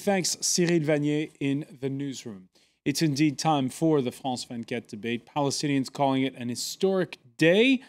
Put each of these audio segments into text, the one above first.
thanks Cyril Vanier in the newsroom. It's indeed time for the France 24 debate. Palestinians calling it an historic day,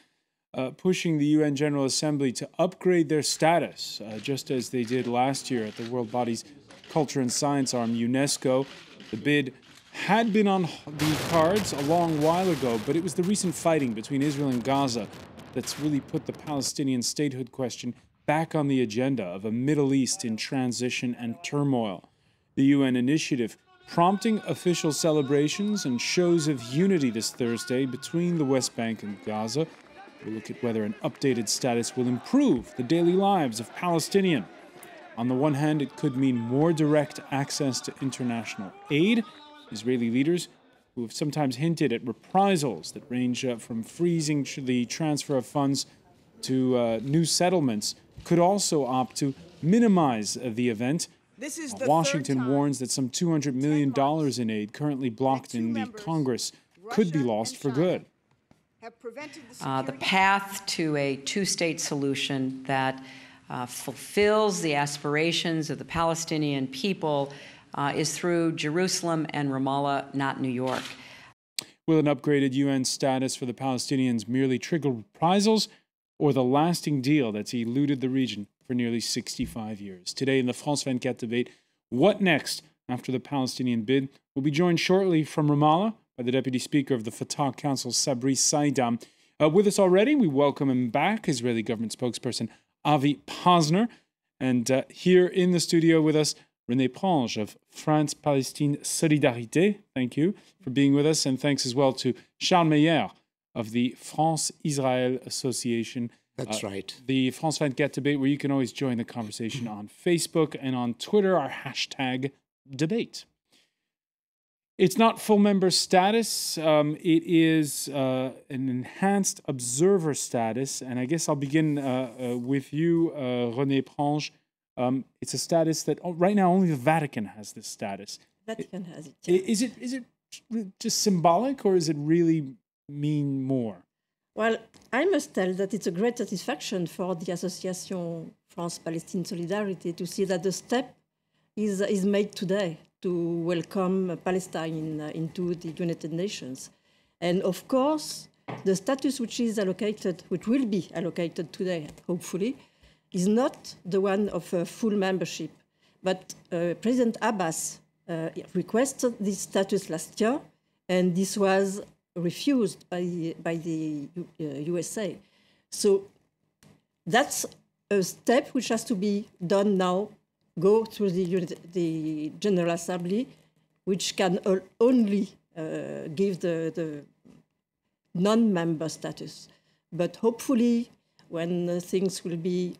pushing the UN General Assembly to upgrade their status, just as they did last year at the world body's culture and science arm, UNESCO. The bid had been on the cards a long while ago, but it was the recent fighting between Israel and Gaza that's really put the Palestinian statehood question back on the agenda of a Middle East in transition and turmoil. The UN initiative prompting official celebrations and shows of unity this Thursday between the West Bank and Gaza. We'll look at whether an updated status will improve the daily lives of Palestinians. On the one hand, it could mean more direct access to international aid. Israeli leaders who have sometimes hinted at reprisals that range from freezing the transfer of funds to new settlements could also opt to minimize the event. Washington warns that some $200 million in aid currently blocked in the Congress could be lost for good. The path to a two-state solution that fulfills the aspirations of the Palestinian people is through Jerusalem and Ramallah, not New York. Will an upgraded UN status for the Palestinians merely trigger reprisals or the lasting deal that's eluded the region for nearly 65 years? Today in the France 24 debate, what next after the Palestinian bid? We'll be joined shortly from Ramallah by the Deputy Speaker of the Fatah Council, Sabri Saidam. With us already, we welcome him back, Israeli government spokesperson Avi Posner. And here in the studio with us, René Prange of France-Palestine Solidarité. Thank you for being with us. And thanks as well to Charles Meyer of the France-Israel Association. That's right. The France 24 debate, where you can always join the conversation on Facebook and on Twitter, our hashtag debate. It's not full member status. It is an enhanced observer status. And I guess I'll begin with you, René Prange. It's a status that right now only the Vatican has this status. Vatican has it. Yeah. Is it just symbolic, or does it really mean more? Well, I must tell that it's a great satisfaction for the Association France-Palestine Solidarity to see that the step is made today to welcome Palestine into the United Nations. And of course, the status which will be allocated today, hopefully, is not the one of full membership. But President Abbas requested this status last year, and this was refused by the USA. So that's a step which has to be done now, go through the General Assembly, which can only give the non-member status. But hopefully, when things will be,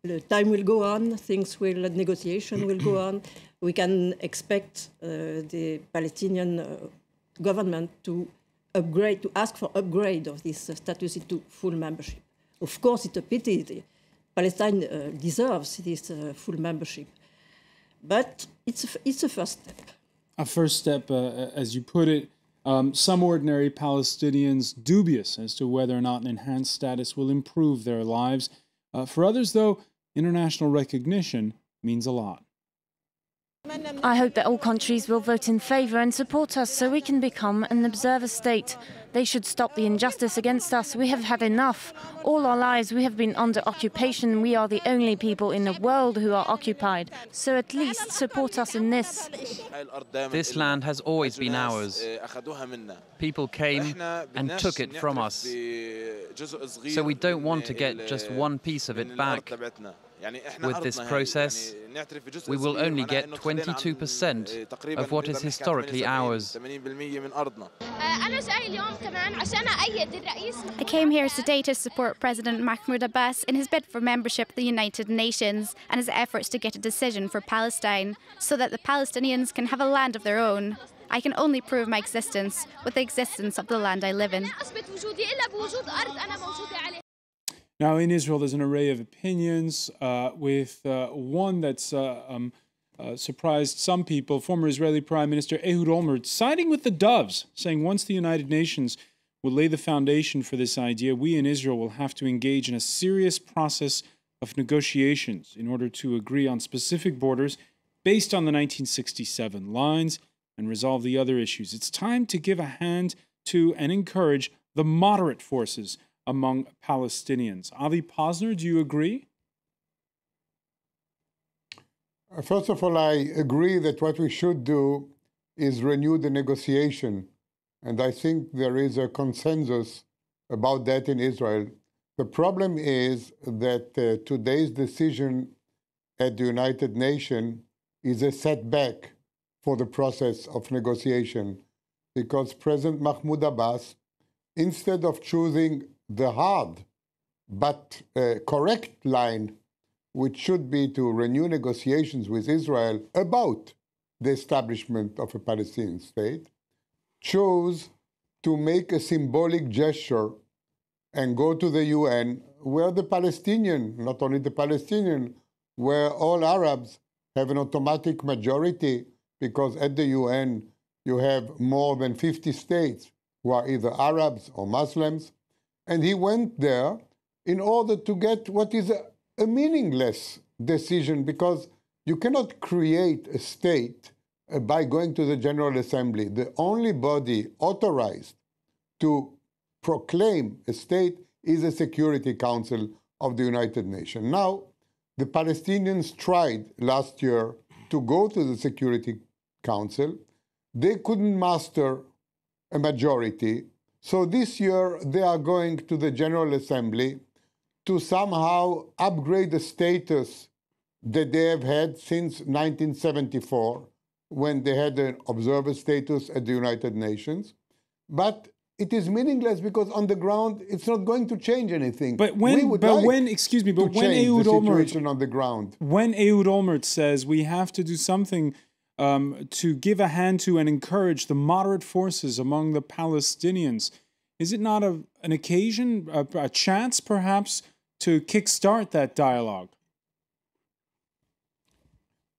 the time will go on, negotiation will go on, we can expect the Palestinian government to ask for upgrade of this status into full membership. Of course, it's a pity. Palestine deserves this full membership. But it's a first step. A first step, as you put it. Some ordinary Palestinians dubious as to whether or not an enhanced status will improve their lives. For others, though, international recognition means a lot. I hope that all countries will vote in favour and support us so we can become an observer state. They should stop the injustice against us. We have had enough. All our lives we have been under occupation. We are the only people in the world who are occupied. So at least support us in this. This land has always been ours. People came and took it from us. So we don't want to get just one piece of it back. With this process, we will only get 22% of what is historically ours. I came here today to support President Mahmoud Abbas in his bid for membership of the United Nations and his efforts to get a decision for Palestine so that the Palestinians can have a land of their own. I can only prove my existence with the existence of the land I live in. Now, in Israel, there's an array of opinions, with one that's surprised some people. Former Israeli Prime Minister Ehud Olmert siding with the doves, saying once the United Nations will lay the foundation for this idea, we in Israel will have to engage in a serious process of negotiations in order to agree on specific borders based on the 1967 lines and resolve the other issues. It's time to give a hand to and encourage the moderate forces among Palestinians. Avi Posner, do you agree? First of all, I agree that what we should do is renew the negotiation. And I think there is a consensus about that in Israel. The problem is that today's decision at the United Nations is a setback for the process of negotiation, because President Mahmoud Abbas, instead of choosing the hard but correct line, which should be to renew negotiations with Israel about the establishment of a Palestinian state, chose to make a symbolic gesture and go to the UN, where the Palestinian, not only the Palestinian, where all Arabs have an automatic majority, because at the UN you have more than 50 states who are either Arabs or Muslims. And he went there in order to get what is a meaningless decision, because you cannot create a state by going to the General Assembly. The only body authorized to proclaim a state is the Security Council of the United Nations. Now, the Palestinians tried last year to go to the Security Council. They couldn't muster a majority. So this year, they are going to the General Assembly to somehow upgrade the status that they have had since 1974, when they had an observer status at the United Nations. But it is meaningless, because on the ground, it's not going to change anything. But when Ehud Olmert says we have to do something to give a hand to and encourage the moderate forces among the Palestinians, is it not an occasion, a chance perhaps, to kickstart that dialogue?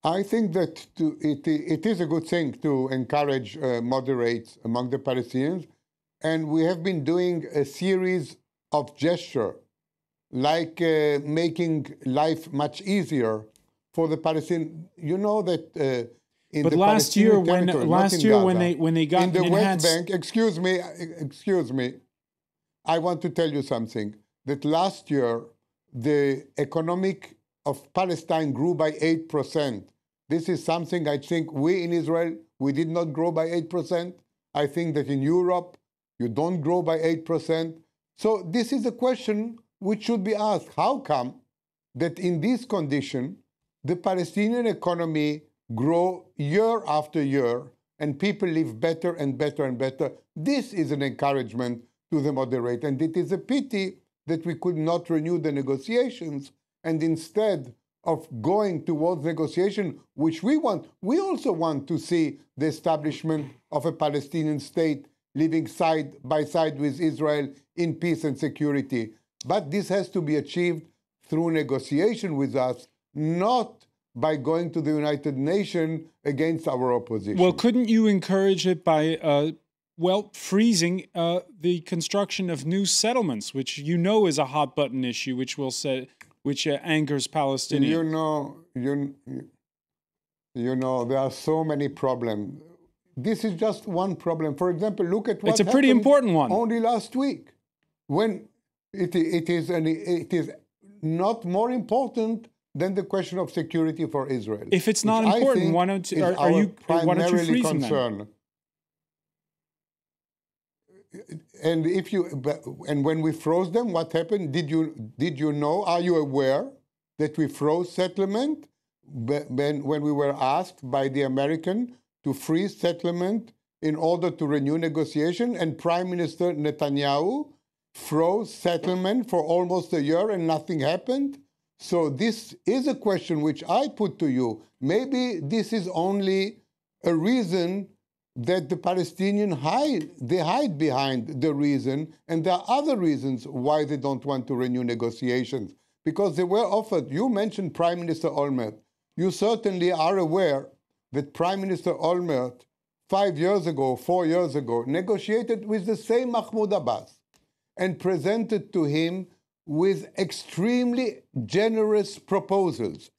I think that it is a good thing to encourage moderates among the Palestinians. And we have been doing a series of gestures, like making life much easier for the Palestinians. You know that in but the last year, when they got in the West Bank, excuse me, I want to tell you something. That last year, the economic of Palestine grew by 8%. This is something I think we in Israel, we did not grow by 8%. I think that in Europe, you don't grow by 8%. So this is a question which should be asked. How come that in this condition, the Palestinian economy grow year after year and people live better and better and better? This is an encouragement to the moderate. And it is a pity that we could not renew the negotiations, and instead of going towards negotiation, which we want, we also want to see the establishment of a Palestinian state living side by side with Israel in peace and security. But this has to be achieved through negotiation with us, not by going to the United Nations against our opposition. Well, couldn't you encourage it by, freezing the construction of new settlements, which you know is a hot button issue, which angers Palestinians? You know, there are so many problems. This is just one problem. For example, look at what it's a pretty important one. Only last week, when it is not more important than the question of security for Israel. If it's not important, why don't you freeze them? And when we froze them, what happened? Did you know? Are you aware that we froze settlement when we were asked by the American to freeze settlement in order to renew negotiation, and Prime Minister Netanyahu froze settlement for almost a year and nothing happened? So this is a question which I put to you. Maybe this is only a reason that the Palestinians hide behind the reason, and there are other reasons why they don't want to renew negotiations. Because they were offered, you mentioned Prime Minister Olmert. You certainly are aware that Prime Minister Olmert 4 years ago, negotiated with the same Mahmoud Abbas and presented to him with extremely generous proposals.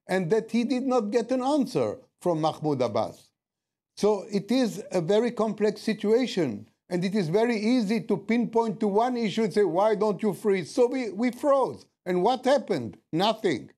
and that he did not get an answer from Mahmoud Abbas. So it is a very complex situation, and it is very easy to pinpoint to one issue and say, why don't you freeze? So we froze. And what happened? Nothing.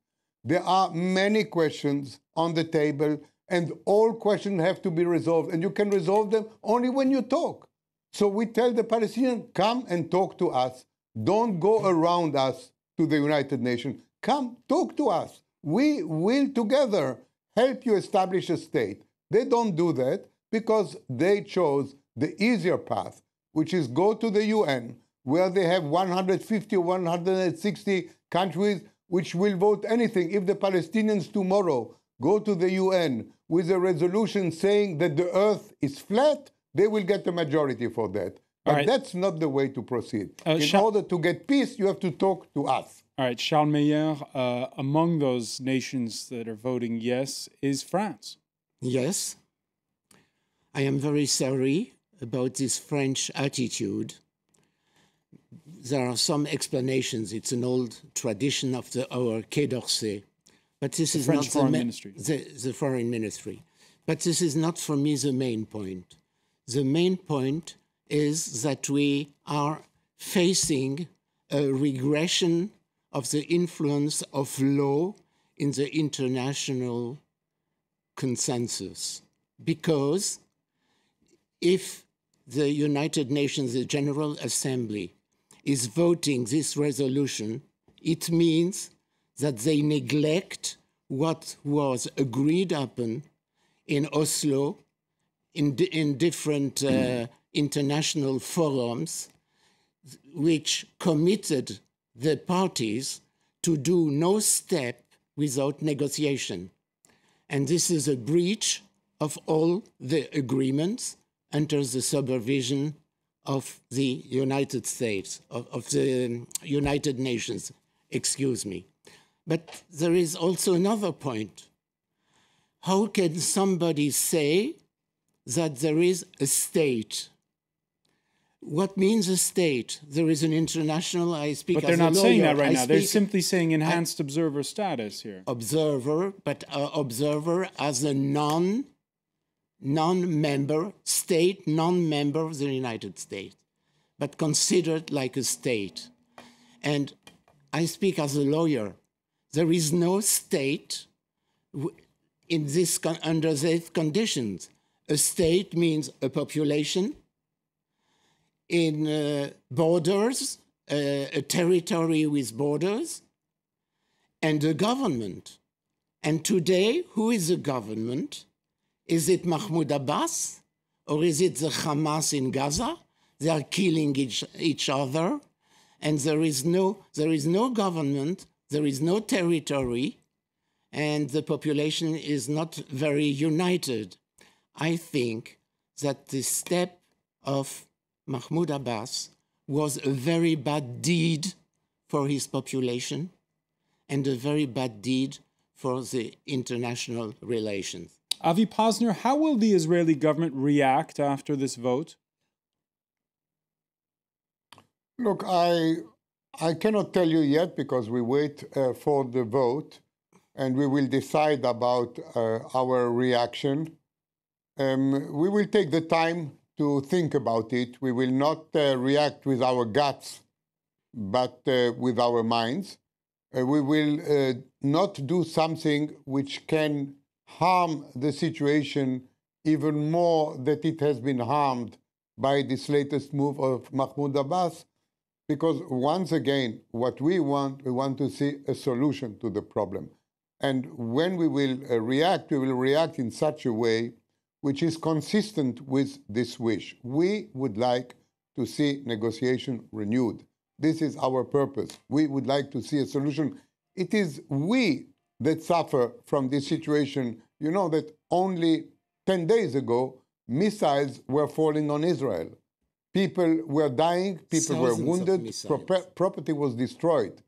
There are many questions on the table, and all questions have to be resolved. And you can resolve them only when you talk. So we tell the Palestinians, come and talk to us. Don't go around us to the United Nations. Come, talk to us. We will together help you establish a state. They don't do that because they chose the easier path, which is go to the UN, where they have 150 or 160 countries which will vote anything. If the Palestinians tomorrow go to the UN with a resolution saying that the earth is flat, they will get a majority for that. But that's not the way to proceed. In order to get peace, you have to talk to us. All right, Charles Meyer, among those nations that are voting yes is France. Yes. I am very sorry about this French attitude. There are some explanations. It's an old tradition of our Quai d'Orsay. But this is not the foreign ministry. But this is not for me the main point. The main point is that we are facing a regression of the influence of law in the international consensus. Because if the United Nations, the General Assembly, is voting this resolution, it means that they neglect what was agreed upon in Oslo, in different international forums, which committed the parties to do no step without negotiation. And this is a breach of all the agreements under the supervision of the United States, of the United Nations, excuse me. But there is also another point. How can somebody say that there is a state? What means a state? There is an international, I speak as a lawyer. But they're not saying that right now. They're simply saying enhanced observer status here. Observer, but observer as a non-member state, non-member of the United States, but considered like a state. And I speak as a lawyer. There is no state in this under these conditions. A state means a population, in borders, a territory with borders, and a government. And today, who is the government? Is it Mahmoud Abbas, or is it the Hamas in Gaza? They are killing each other, and there is no government, there is no territory, and the population is not very united. I think that the step of Mahmoud Abbas was a very bad deed for his population and a very bad deed for the international relations. Avi Posner, how will the Israeli government react after this vote? Look, I cannot tell you yet because we wait for the vote and we will decide about our reaction. We will take the time to think about it. We will not react with our guts, but with our minds. We will not do something which can harm the situation even more than it has been harmed by this latest move of Mahmoud Abbas. Because once again, what we want to see a solution to the problem. And when we will react in such a way which is consistent with this wish. We would like to see negotiation renewed. This is our purpose. We would like to see a solution. It is we that suffer from this situation. You know that only 10 days ago, missiles were falling on Israel. People were dying, people were wounded, property was destroyed.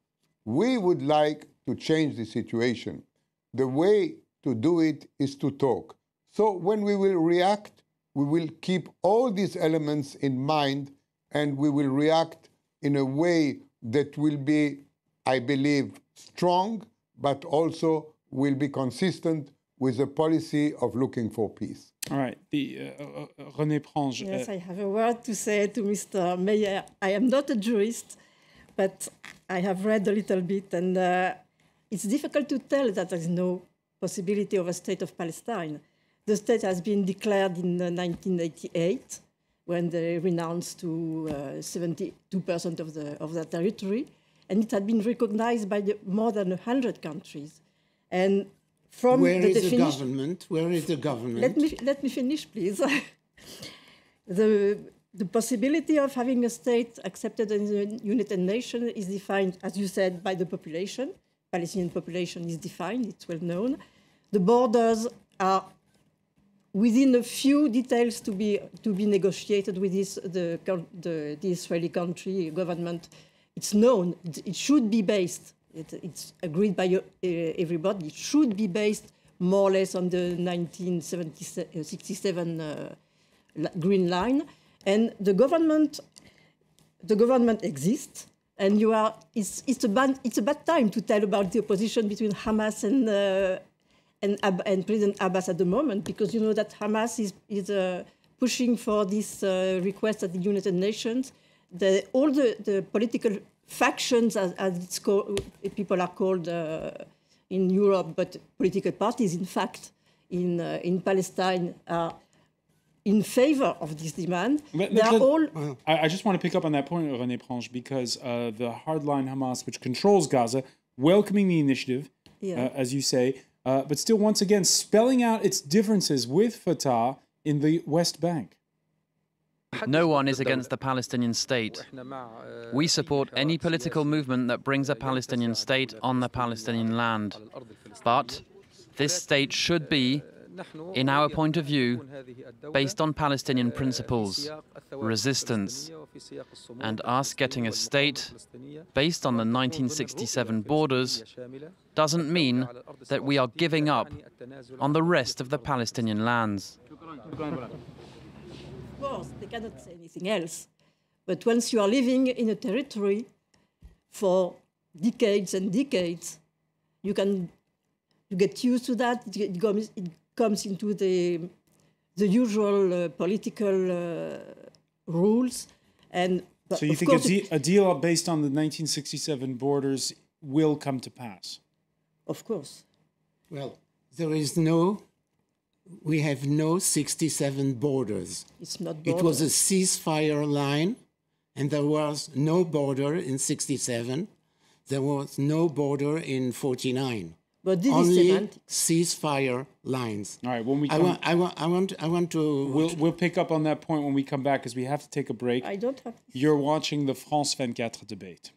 We would like to change the situation. The way to do it is to talk. So when we will react, we will keep all these elements in mind, and we will react in a way that will be, I believe, strong, but also will be consistent with the policy of looking for peace. All right. René Prange. Yes, I have a word to say to Mr. Meyer. I am not a jurist, but I have read a little bit, and it's difficult to tell that there is no possibility of a state of Palestine. The state has been declared in 1988, when they renounced to 72% of the territory, and it had been recognized by more than 100 countries. And from Where the is the definition, government? Where is the government? Let me finish, please. The possibility of having a state accepted in the United Nations is defined, as you said, by the population. Palestinian population is defined, it's well known. The borders are within a few details to be negotiated with the Israeli country government. It's known, it should be based, it's agreed by everybody, it should be based more or less on the 1967 Green Line. And the government exists, and it's a bad time to tell about the opposition between Hamas and President Abbas at the moment, because you know that Hamas is pushing for this request at the United Nations. All the political factions, as it's called, people are called in Europe, but political parties, in fact, in Palestine are in favor of this demand. I just want to pick up on that point, René Prange, because the hardline Hamas, which controls Gaza, welcoming the initiative, as you say, but still, once again, spelling out its differences with Fatah in the West Bank. No one is against the Palestinian state. We support any political movement that brings a Palestinian state on the Palestinian land. But this state should be, in our point of view, based on Palestinian principles, resistance, and us getting a state based on the 1967 borders doesn't mean that we are giving up on the rest of the Palestinian lands. Of course, they cannot say anything else. But once you are living in a territory for decades and decades, you get used to that. It comes into the usual political rules. And so you think a deal based on the 1967 borders will come to pass? Of course. Well, we have no 67 borders. It's not borders. It was a ceasefire line, and there was no border in 67. There was no border in 49. But this only is semantics. Ceasefire lines. All right, when we come, I want to. We'll pick up on that point when we come back, because we have to take a break. I don't have. You're watching the France 24 debate.